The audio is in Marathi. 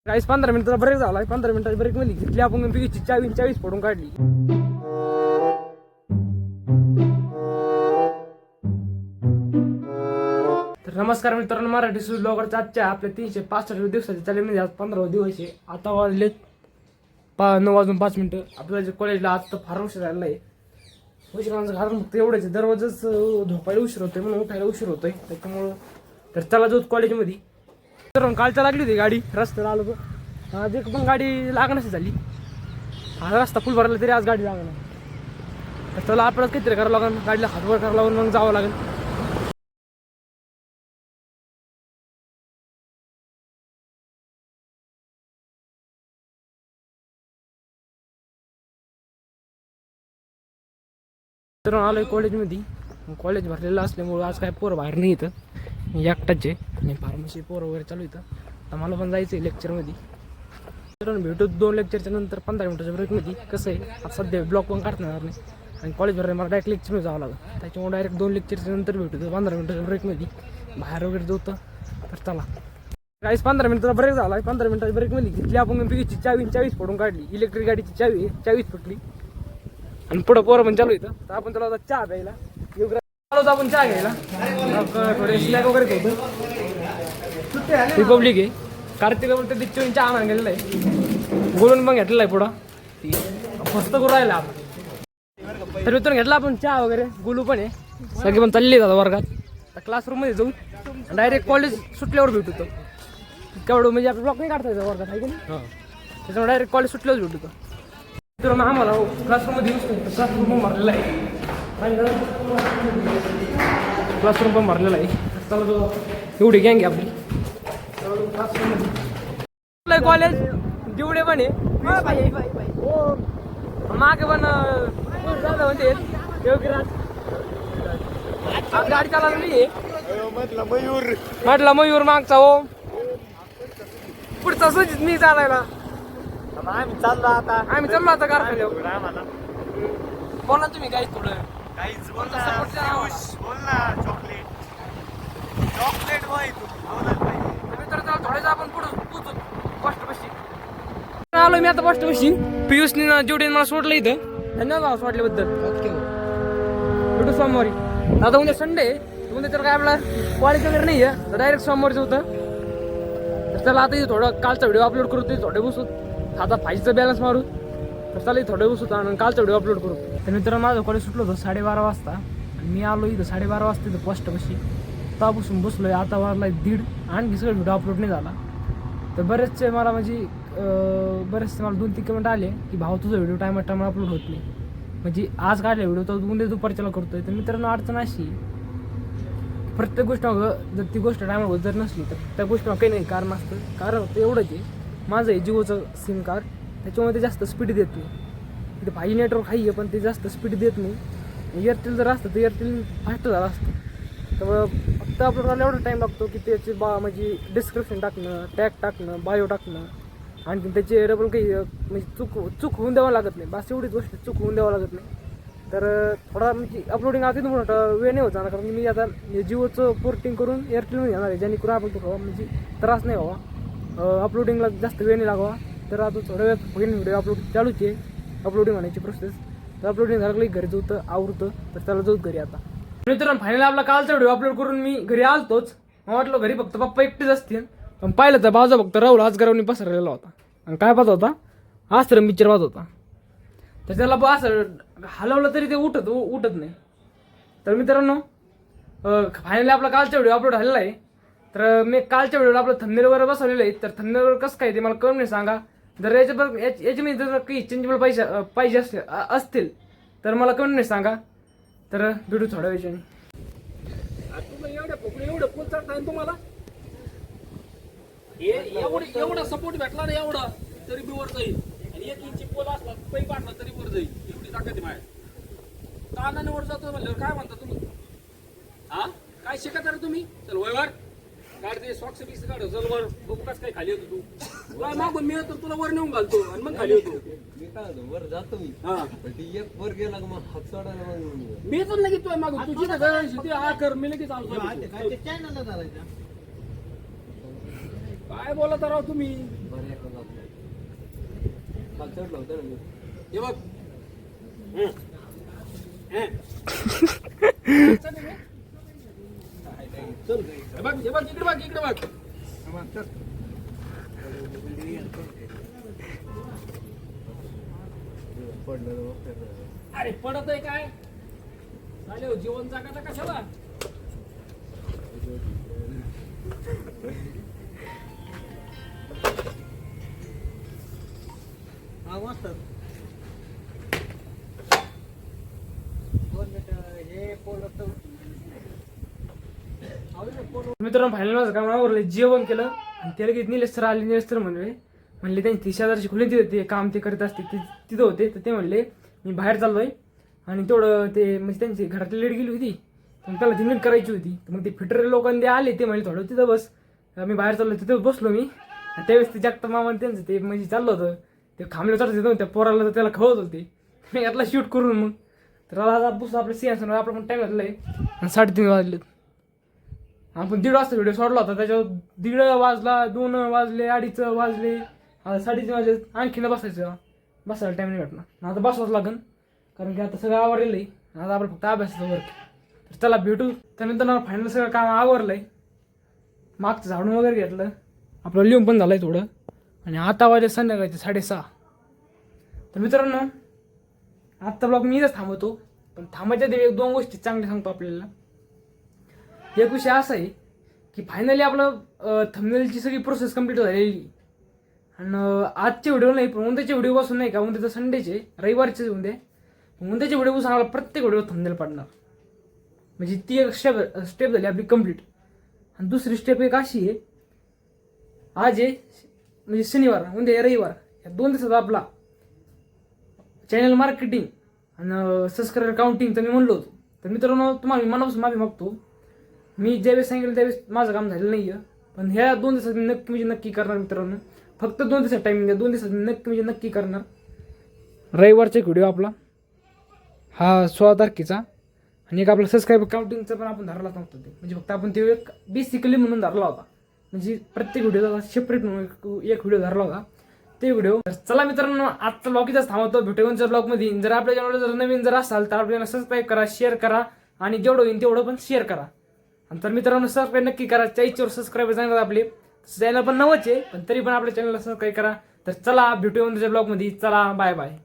काहीच 15 मिनिटाचा ब्रेक झाला. 15 मिनिटाचा ब्रेक मध्ये घेतली आपण पिगीची 40 फोडून काढली. तर नमस्कार मित्रांनो, मराठी सुज ब्लॉगरच्या आजच्या आपल्या 365 दिवसाच्या चालीमध्ये आज 15वा दिवस आहे. आता वाजले 9 वाजून 5 मिनिटं. आपल्याला कॉलेजला आज तर फार उशीर झालेला आहे. उशिरांचं कारण फक्त एवढंच आहे, दररोजच झोपायला उशीर होतोय म्हणून उठायला उशीर होतोय. त्याच्यामुळं तर चला जाऊ कॉलेजमध्ये. तर कालच्या लागली होती गाडी, रस्त्याला आलो तर आज एक पण गाडी लागण्याची झाली. हा रस्ता फुल भरला तरी आज गाडी लागणार. तर चला आपल्याला काहीतरी करावं लागेल, गाडीला हातवर करावं लागेल, मग जावं लागेल. तर आलोय कॉलेजमध्ये. कॉलेज भरलेलं असल्यामुळं आज काय पोरं बाहेर नाही येतं, एकटाच आहे. आणि फार्मसी पोरं वगैरे चालू येतं. तर मला पण जायचं आहे लेक्चरमध्ये. तर भेटू 2 लेक्चरच्या नंतर 15 मिनिटाच्या ब्रेकमध्ये. कसं आहे आता सध्या ब्लॉग पण काढता येणार नाही आणि कॉलेज भरले मला डायरेक्ट लेक्चरमध्ये जावं लागतं. त्याच्यामुळे डायरेक्ट 2 लेक्चरच्या नंतर भेटू 15 मिनिटाच्या ब्रेकमध्ये. बाहेर वगैरे जातं. तर चला काहीच 15 मिनिटाचा ब्रेक झाला. 15 मिनिटाच्या ब्रेकमध्ये घेतली आपण पिगीची 40 फोडून काढली. इलेक्ट्रिक गाडीची 40 फुटली आणि पुढं पोरं पण चालू येतं. तर आपण त्याला चहा प्यायला आलो. आपण चहा घ्यायला थोडे स्नॅक वगैरे घेतो. रिपब्लिक आहे. कार्तिक बोलते तिथून चहा आणून गेलेला आहे. बोलून पण घेतलेला आहे पुढं. मस्त करू राहिला आपण. तर मित्रांनो घेतला आपण चहा वगैरे. गुलू पण आहे. सगळे पण चालले जातात वर्गात. तर क्लासरूममध्ये जाऊ डायरेक्ट कॉलेज सुटल्यावर भेटतो. केवढं म्हणजे आपलं ब्लॉक नाही काढता येतं वर्गात, आहे की नाही. त्याच्यामुळे डायरेक्ट कॉलेज सुटल्यावर भेटतो. तर मग आम्हाला क्लासरूममध्ये यूज करतो. क्लासरूम पण भरलेला आहे. क्लासरूम पण भरलेला आहे. चला एवढी गँग आहे आपली क्लासरूममध्ये. कॉलेज जेवढे पण आहे मागे पण म्हणते गाडी चालवली नाही म्हटलं मयूर मागचा हो पुढचा सुजित मी चालायला. आम्ही चाललो आता कारखान्यावर. बोला तुम्ही काही थोडं थोडं आपण पुढे पोचू पोस्ट बशी. आलो मी आता पोस्ट बशी. पियुषने जेवढे मला सोडलं इथं. धन्यवाद सोडल्याबद्दल. ओके भेटू सोमवारी. आता उद्या संडे. उद्या तर काय आपला कॉलेज वगैरे नाही आहे. तर डायरेक्ट सोमवारचं होतं. तर चला आता थोडं कालचा व्हिडिओ अपलोड करू. ते थोडे बसू आता 5चा बॅलन्स मारू. तर चला थोडे बसू आणि कालचा व्हिडिओ अपलोड करू. तर मित्रांनो माझं कॉलेज सुटलं होतं 12:30 वाजता. आणि मी आलो इथं 12:30 वाजता इथं पोस्ट बशी. तेव्हापासून बसलोय. आता वाजला 1:30. आणखी सगळं व्हिडिओ अपलोड नाही झाला. तर बरेचसे मला बरेचसे मला 2-3 कमेंट आले की भाऊ तुझा व्हिडिओ टायमात अपलोड होत नाही. म्हणजे आज काढला व्हिडिओ तर उद्या दुपारच्याला करतोय. तर मित्रांनो अडचण अशी प्रत्येक गोष्ट जर ती गोष्ट टायमावर जर नसली तर त्या गोष्टीला काही नाही कारण असतं. कारण होतं एवढंच आहे माझं आहे जिओचं सिम कार्ड. त्याच्यामुळे ते जास्त स्पीड देत नाही. तिथे 5G नेटवर्क आहे पण ते जास्त स्पीड देत नाही. एअरटेल जर असतं तर एअरटेल फास्ट झालं असतं. तर फक्त अपलोड करायला एवढा टाईम लागतो की त्याचे म्हणजे डिस्क्रिप्शन टाकणं, टॅग टाकणं, बायो टाकणं आणि त्याचे डबल काही म्हणजे चूक होऊन द्यावं लागत नाही. बस एवढीच गोष्ट चूक होऊन द्यावं लागत नाही. तर थोडा म्हणजे अपलोडिंग आता मोठा वेळ नाही होत जाणार. कारण मी आता जिओचं पोर्टिंग करून एअरटेलमध्ये येणार आहे. जेणेकरून आपण तो म्हणजे त्रास नाही व्हावा. अपलोडिंगला जास्त वेळ नाही लागावा. तर आता थोड्या वेळात व्हिडिओ अपलोड चालूच आहे. अपलोडिंग होण्याची प्रोसेस. तर अपलोडिंग झालं की घरी जाऊ आवडतं. तर त्याला जाऊच घरी. आता मित्रांनो फायनली आपला कालचा व्हिडिओ अपलोड करून मी घरी आलतोच. मग वाटलं घरी फक्त पप्पा एकटेच असतील. पण पाहिलं तर बाजू फक्त राहुल आजगरावनी पसरलेला होता. आणि काय पाहत होता आश्रम पिक्चर पाहत होता. तर त्याला असं हलवलं तरी ते उठत नाही. तर मित्रांनो फायनली आपला कालचा व्हिडिओ अपलोड झालेला आहे. तर मी कालच्या व्हिडिओला आपलं थंबनेलवर बसवलेलं आहे. तर थंबनेलवर कसं काय ते मला कळून नाही सांगा. जर याच्यामध्ये जर काही चेंजेबल पाहिजे असतील तर मला कळून नाही सांगा. तर भेटू थोड्या वेळाने. एवढं पोल चढता तुम्हाला एवढा सपोर्ट भेटला ना एवढा तरी बी वर जाईल. आणि 1 इंची पोल असला पै काढला तरी वर जाईल. एवढी ताकद आहे माझ्या. कानाने वर जातो म्हणल्यावर काय म्हणता तुम्ही? हा काय शिकत रे तुम्ही? चल वयवर काढ ते सॉक्स बीस काढ. चल वर बघू कसं काय खाली होतो तू. तुला मागून मी येतो तुला वर नेऊन घालतो आणि मग खाली होतो. मी काय होतो वर जातो मी. हा एक वर गेला मग हात सोडायला मी येतो लगेच तुला मागून. तुझी तर हा कर मी लगेच आलो. काय बोलत राव तुम्ही? बरं एका जात नाही. काल चढलं होतं ना मी. हे बघ चल हे बघ इकडे बघ पडलं मग अरे पडत आहे काय चालेल हो, जीवन जगायचं कशाला हा मस्त मित्रांनो फायनल माझं काम आवरलं, जेवण केलं आणि त्याला लगेच निलेश सर आले. निलेश सर म्हणले त्यांची ती शेजारची खोली तिथे ते काम ते करत असते तिथं होते. तर ते म्हणले मी बाहेर चाललोय आणि तेवढं ते म्हणजे त्यांची घरातली लेट गेली होती तर त्याला ती नीट करायची होती. तर मग ते फिटर लोकांनी आले ते म्हणले थोडं तिथं बस. मी बाहेर चाललो तिथं बसलो मी. आणि त्यावेळेस ते जगता मामा त्यांचं ते म्हणजे चाललं होतं ते खांबले चढत त्या पोराला तर त्याला खवत होते. मी यातला शूट करून मग तर आज बस आपलं सिंहासन आपलं पण टाईम घातलं आहे आणि 3:30 वाजले. आपण 1:30 वाजता व्हिडिओ सोडला होता त्याच्यावर 1:30 वाजला, 2 वाजले, 2:30 वाजले, आता 3:30 वाजले. आणखीन बसायला टाईम नाही भेटणार. आता बसवाच लागेल कारण की आता सगळं आवरलेलं आहे. आता आपलं फक्त अभ्यासाचं वर्क. तर चला भेटू. त्यानंतर फायनल सगळं काम आवरलं आहे. मागचं झाडून वगैरे घेतलं, आपलं लिहून पण झालं आहे थोडं. आणि आता वाजले संध्याकाळचे 6:30. तर मित्रांनो आजचा ब्लॉग मी इथंच थांबवतो. पण थांबायच्या आधी 1-2 गोष्टी चांगल्या सांगतो आपल्याला. एक विषय असा आहे की फायनली आपलं थंबनेलची सगळी प्रोसेस कंप्लीट झालेली. आणि आजचे व्हिडिओ नाही पण उद्याचे व्हिडिओपासून नाही का, उद्याचं संडेचे रविवारचे उद्या उद्याच्या व्हिडिओपासून आम्हाला प्रत्येक व्हिडिओ थंबनेल पडणार. म्हणजे ती एक स्टेप झाली आपली कंप्लीट. आणि दुसरी स्टेप एक अशी आहे, आज आहे म्हणजे शनिवार, उद्या आहे रविवार, या 2 दिवसात आपला चॅनल मार्केटिंग आणि सबस्क्रायबर काउंटिंगचं मी म्हणलो होतो. तर मित्रांनो तुम्हाला मी मनापासून माफी मागतो. मी ज्यावेळेस सांगितलं त्यावेळेस माझं काम झालेलं नाही आहे. पण ह्या 2 दिवसात मी नक्की करणार मित्रांनो. फक्त 2 दिवसात टाईमिंग द्या, 2 दिवसात नक्की करणार. रविवारचा एक व्हिडिओ आपला हा 16 तारखेचा आणि एक आपला सबस्क्रायबर काउंटिंगचा पण आपण धरला नव्हता ते. म्हणजे फक्त आपण ते एक बेसिकली म्हणून धरला होता. म्हणजे प्रत्येक व्हिडिओचा सेपरेट म्हणून एक व्हिडिओ धरला होता ते व्हिडिओ. तर चला मित्रांनो आजचा ब्लॉग इथंच थांबवतो. भेटूच्या ब्लॉगमध्ये जर आपल्या चॅनलवर जर नवीन जर असाल तर आपल्याला सबस्क्राईब करा, शेअर करा आणि जेवढं होईल तेवढं पण शेअर करा. आणि तर मित्रांनो सबस्क्राईब नक्की करा. 40वर सबस्क्राईबर सांगतात आपले. चॅनल पण 9च आहे पण तरी पण आपल्या चॅनलला सबस्क्राईब करा. तर चला भेटूया उद्याच्या ब्लॉगमध्ये. चला बाय बाय.